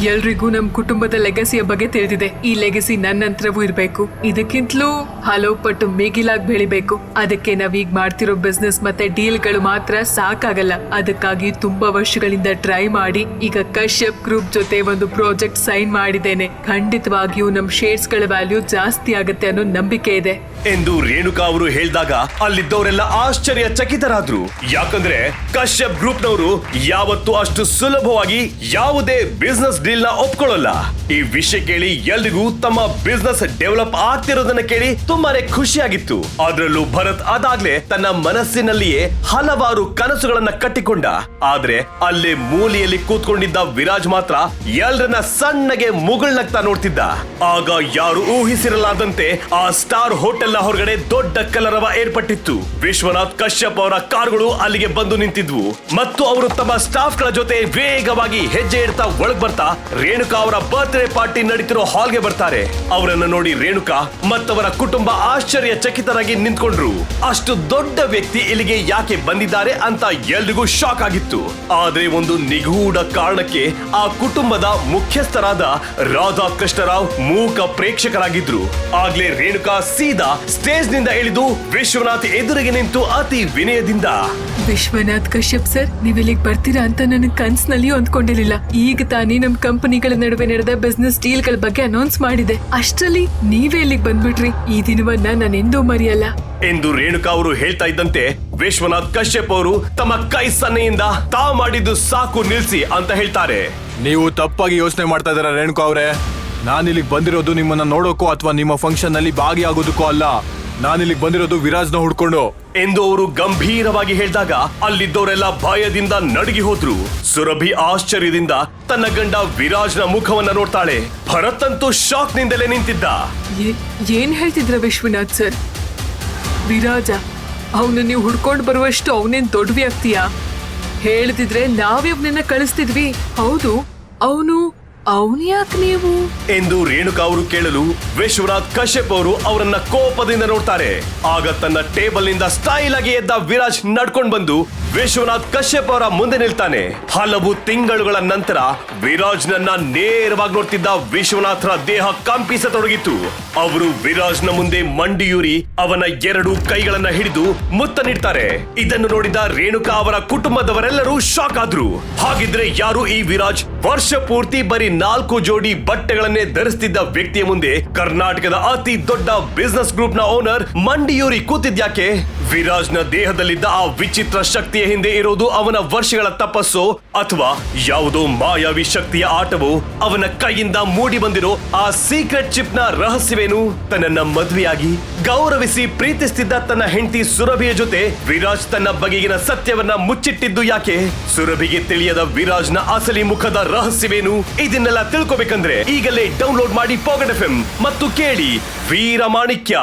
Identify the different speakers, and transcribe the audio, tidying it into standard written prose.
Speaker 1: ಎಲ್ರಿಗೂ ನಮ್ ಕುಟುಂಬದ ಲೆಗಸಿಯ ಬಗ್ಗೆ ತಿಳಿದಿದೆ. ಈ ಲೆಗಸಿ ನನ್ನ ನಂತರವೂ ಇರ್ಬೇಕು. ಇದಕ್ಕಿಂತಲೂ ಹಲವು ಪಟ್ಟು ಮಿಗಿಲಾಗಿ ಬೆಳಿಬೇಕು. ಅದಕ್ಕೆ ನಾವೀಗ ಮಾಡ್ತಿರೋ ಬಿಸ್ನೆಸ್ ಮತ್ತೆ ಡೀಲ್ಗಳು ಮಾತ್ರ ಸಾಕಾಗಲ್ಲ. ಅದಕ್ಕಾಗಿ ತುಂಬಾ ವರ್ಷಗಳಿಂದ ಟ್ರೈ ಮಾಡಿ ಈಗ ಕಶ್ಯಪ್ ಗ್ರೂಪ್ ಜೊತೆ ಒಂದು ಪ್ರಾಜೆಕ್ಟ್ ಸೈನ್ ಮಾಡಿದ್ದೇನೆ. ಖಂಡಿತವಾಗಿಯೂ ನಮ್ ಶೇರ್ಸ್ ಗಳ ವ್ಯಾಲ್ಯೂ ಜಾಸ್ತಿ ಆಗುತ್ತೆ ಅನ್ನೋ ನಂಬಿಕೆ ಇದೆ
Speaker 2: ಎಂದು ರೇಣುಕಾ ಅವರು ಹೇಳಿದಾಗ ಅಲ್ಲಿದ್ದವರೆಲ್ಲ ಆಶ್ಚರ್ಯಚಕಿತರಾದ್ರು. ಯಾಕಂದ್ರೆ ಕಶ್ಯಪ್ ಗ್ರೂಪ್ನವರು ಯಾವತ್ತೂ ಅಷ್ಟು ಸುಲಭವಾಗಿ ಯಾವುದೇ ಬಿಸ್ನೆಸ್ ಡೀಲ್ ನ ಒಪ್ಕೊಳ್ಳಲ್ಲ. ಈ ವಿಷಯ ಕೇಳಿ ಎಲ್ರಿಗೂ ತಮ್ಮ ಬಿಸ್ನೆಸ್ ಡೆವಲಪ್ ಆಗ್ತಿರೋದನ್ನ ಕೇಳಿ ತುಂಬಾನೇ ಖುಷಿಯಾಗಿತ್ತು. ಅದರಲ್ಲೂ ಭರತ್ ಅದಾಗ್ಲೇ ತನ್ನ ಮನಸ್ಸಿನಲ್ಲಿಯೇ ಹಲವಾರು ಕನಸುಗಳನ್ನ ಕಟ್ಟಿಕೊಂಡ. ಆದ್ರೆ ಅಲ್ಲೇ ಮೂಲೆಯಲ್ಲಿ ಕೂತ್ಕೊಂಡಿದ್ದ ವಿರಾಜ್ ಮಾತ್ರ ಎಲ್ರನ್ನ ಸಣ್ಣಗೆ ಮುಗುಳ್ನಗ್ತಾ ನೋಡ್ತಿದ್ದ. ಆಗ ಯಾರು ಊಹಿಸಿರಲಾದಂತೆ ಆ ಸ್ಟಾರ್ ಹೋಟೆಲ್ ನ ಹೊರಗಡೆ ದೊಡ್ಡ ಕಲರವ ಏರ್ಪಟ್ಟಿತ್ತು. ವಿಶ್ವನಾಥ್ ಕಶ್ಯಪ್ ಅವರ ಕಾರುಗಳು ಅಲ್ಲಿಗೆ ಬಂದು ನಿಂತಿದ್ವು ಮತ್ತು ಅವರು ತಮ್ಮ ಸ್ಟಾಫ್ ಗಳ ಜೊತೆ ವೇಗವಾಗಿ ಹೆಜ್ಜೆ ಇಡ್ತಾ ಒಳಗ್ ಬರ್ತಾ ರೇಣುಕಾ ಅವರ ಬರ್ತ್ಡೇ ಪಾರ್ಟಿ ನಡೀತಿರೋ ಹಾಲ್ಗೆ ಬರ್ತಾರೆ. ಅವರನ್ನು ನೋಡಿ ರೇಣುಕಾ ಮತ್ತವರ ಕುಟುಂಬ ಆಶ್ಚರ್ಯಚಕಿತರಾಗಿ ನಿಂತ್ಕೊಂಡ್ರು. ಅಷ್ಟು ದೊಡ್ಡ ವ್ಯಕ್ತಿ ಇಲ್ಲಿಗೆ ಯಾಕೆ ಬಂದಿದ್ದಾರೆ ಅಂತ ಎಲ್ರಿಗೂ ಶಾಕ್ ಆಗಿತ್ತು. ಆದ್ರೆ ಒಂದು ನಿಗೂಢ ಕಾರಣಕ್ಕೆ ಆ ಕುಟುಂಬದ ಮುಖ್ಯಸ್ಥರಾದ ರಾಧಾಕೃಷ್ಣರಾವ್ ಮೂಕ ಪ್ರೇಕ್ಷಕರಾಗಿದ್ರು. ಆಗ್ಲೇ ರೇಣುಕಾ ಸೀದಾ ಸ್ಟೇಜ್ ನಿಂದ ಇಳಿದು ವಿಶ್ವನಾಥ್ ಎದುರಿಗೆ ನಿಂತು ಅತಿ ವಿನಯದಿಂದ,
Speaker 1: ವಿಶ್ವನಾಥ್ ಕಶ್ಯಪ್ ಸರ್, ನೀವ್ ಇಲ್ಲಿಗೆ ಬರ್ತೀರಾ ಅಂತ ನನ್ನ ಕನ್ಸ್ನಲ್ಲಿಯೂ ಅಂದ್ಕೊಂಡಿರ್ಲಿಲ್ಲ. ಈಗ ತಾನೇ ನಮ್ ಕಂಪನಿಗಳ ನಡುವೆ ನಡೆದ ಬಿಸ್ನೆಸ್ ಡೀಲ್ ಗಳ ಬಗ್ಗೆ ಅನೌನ್ಸ್ ಮಾಡಿದೆ. ಅಷ್ಟರಲ್ಲಿ ನೀವೇ ಇಲ್ಲಿಗೆ ಬಂದ್ಬಿಟ್ರಿ. ಈ ದಿನವನ್ನ ನಾನು ಎಂದೂ ಮರೆಯಲ್ಲ
Speaker 2: ಎಂದು ರೇಣುಕಾ ಅವರು ಹೇಳ್ತಾ ಇದ್ದಂತೆ ವಿಶ್ವನಾಥ್ ಕಶ್ಯಪ್ ಅವರು ತಮ್ಮ ಕೈ ಸನ್ನೆಯಿಂದ ತಾ ಮಾಡಿದ್ದು ಸಾಕು ನಿಲ್ಸಿ ಅಂತ ಹೇಳ್ತಾರೆ.
Speaker 3: ನೀವು ತಪ್ಪಾಗಿ ಯೋಚನೆ ಮಾಡ್ತಾ ಇದ್ದೀರಾ ರೇಣುಕಾ ಅವರೇ. ನಾನಿಲ್ಲಿಗೆ ಬಂದಿರೋದು ನಿಮ್ಮನ್ನ ನೋಡೋಕೋ ಅಥವಾ ನಿಮ್ಮ ಫಂಕ್ಷನ್ ನಲ್ಲಿ ಭಾಗಿಯಾಗೋದಕ್ಕೋ ಅಲ್ಲ. ನಾನಿಲ್ಲಿಗೆ ಬಂದಿರೋದು ವಿರಾಜ್ನ ಹುಡ್ಕೊಂಡು
Speaker 2: ಎಂದು ಅವರು ಗಂಭೀರವಾಗಿ ಹೇಳಿದಾಗ ಅಲ್ಲಿದ್ದವರೆಲ್ಲ ಭಯದಿಂದ ನಡುಗಿ ಹೋದ್ರು. ಸುರಭಿ ಆಶ್ಚರ್ಯದಿಂದ ತನ್ನ ಗಂಡ ವಿರಾಜ್ನ ಮುಖವನ್ನ ನೋಡ್ತಾಳೆ. ಭರತ್ ಅಂತೂ ಶಾಕ್ ನಿಂದಲೇ ನಿಂತಿದ್ದ.
Speaker 1: ಏನ್ ಹೇಳ್ತಿದ್ರ ವಿಶ್ವನಾಥ್ ಸರ್? ವಿರಾಜ ಅವನು ನೀವು ಹುಡ್ಕೊಂಡು ಬರುವಷ್ಟು ಅವನೇನ್ ದೊಡ್ಡ ವ್ಯಕ್ತಿಯಾ? ಹೇಳ್ತಿದ್ರೆ ನಾವೇ ಅವನನ್ನ ಕಳಿಸ್ತಿದ್ವಿ. ಹೌದು, ಅವನು ಯಾಕೆ ನೀವು
Speaker 2: ಎಂದು ರೇಣುಕಾ ಅವರು ಕೇಳಲು ವಿಶ್ವನಾಥ್ ಕಶ್ಯಪ್ ಅವರು ಅವರನ್ನ ಕೋಪದಿಂದ ನೋಡ್ತಾರೆ. ಆಗ ತನ್ನ ಟೇಬಲ್ ನಿಂದ ಸ್ಟೈಲ್ ಆಗಿ ಎದ್ದ ವಿರಾಜ್ ನಡ್ಕೊಂಡು ಬಂದು ವಿಶ್ವನಾಥ್ ಕಶ್ಯಪ್ ಅವರ ಮುಂದೆ ನಿಲ್ತಾನೆ. ಹಲವು ತಿಂಗಳುಗಳ ನಂತರ ವಿರಾಜ್ ನನ್ನ ನೇರವಾಗಿ ನೋಡ್ತಿದ್ದ ವಿಶ್ವನಾಥ್ರ ದೇಹ ಕಂಪಿಸತೊಡಗಿತ್ತು. ಅವರು ವಿರಾಜ್ ನ ಮುಂದೆ ಮಂಡಿಯೂರಿ ಅವನ 2 ಕೈಗಳನ್ನ ಹಿಡಿದು ಮುತ್ತ ನೀಡ್ತಾರೆ. ಇದನ್ನು ನೋಡಿದ ರೇಣುಕಾ ಅವರ ಕುಟುಂಬದವರೆಲ್ಲರೂ ಶಾಕ್ ಆದ್ರು. ಹಾಗಿದ್ರೆ ಯಾರು ಈ ವಿರಾಜ್? ವರ್ಷ ಪೂರ್ತಿ ಬರೀ 4 ಜೋಡಿ ಬಟ್ಟೆಗಳನ್ನೇ ಧರಿಸ್ತಿದ್ದ ವ್ಯಕ್ತಿಯ ಮುಂದೆ ಕರ್ನಾಟಕದ ಅತಿ ದೊಡ್ಡ ಬಿಸ್ನೆಸ್ ಗ್ರೂಪ್ ನ ಓನರ್ ಮಂಡಿಯೂರಿ ಕೂತಿದ್ಯಾಕೆ? ವಿರಾಜ್ ನ ದೇಹದಲ್ಲಿದ್ದ ಆ ವಿಚಿತ್ರ ಶಕ್ತಿಯ ಹಿಂದೆ ಇರೋದು ಅವನ ವರ್ಷಗಳ ತಪಸ್ಸು ಅಥವಾ ಯಾವುದೋ ಮಾಯಾವಿ ಶಕ್ತಿಯ ಆಟವೋ? ಅವನ ಕೈಯಿಂದ ಮೂಡಿ ಬಂದಿರೋ ಆ ಸೀಕ್ರೆಟ್ ಚಿಪ್ ನ ರಹಸ್ಯವೇನು? ತನ್ನನ್ನ ಮದುವೆಯಾಗಿ ಗೌರವಿಸಿ ಪ್ರೀತಿಸ್ತಿದ್ದ ತನ್ನ ಹೆಂಡತಿ ಸುರಭಿಯ ಜೊತೆ ವಿರಾಜ್ ತನ್ನ ಬಗೆಗಿನ ಸತ್ಯವನ್ನ ಮುಚ್ಚಿಟ್ಟಿದ್ದು ಯಾಕೆ? ಸುರಭಿಗೆ ತಿಳಿಯದ ವಿರಾಜ್ ನ ಅಸಲಿ ಮುಖದ ರಹಸ್ಯವೇನು? ಇದನ್ನೆಲ್ಲ ತಿಳ್ಕೊಬೇಕಂದ್ರೆ ಈಗಲೇ ಡೌನ್ಲೋಡ್ ಮಾಡಿ ಪಾಕೆಟ್ FM ಮತ್ತು ಕೇಳಿ ವೀರಮಾಣಿಕ್ಯ.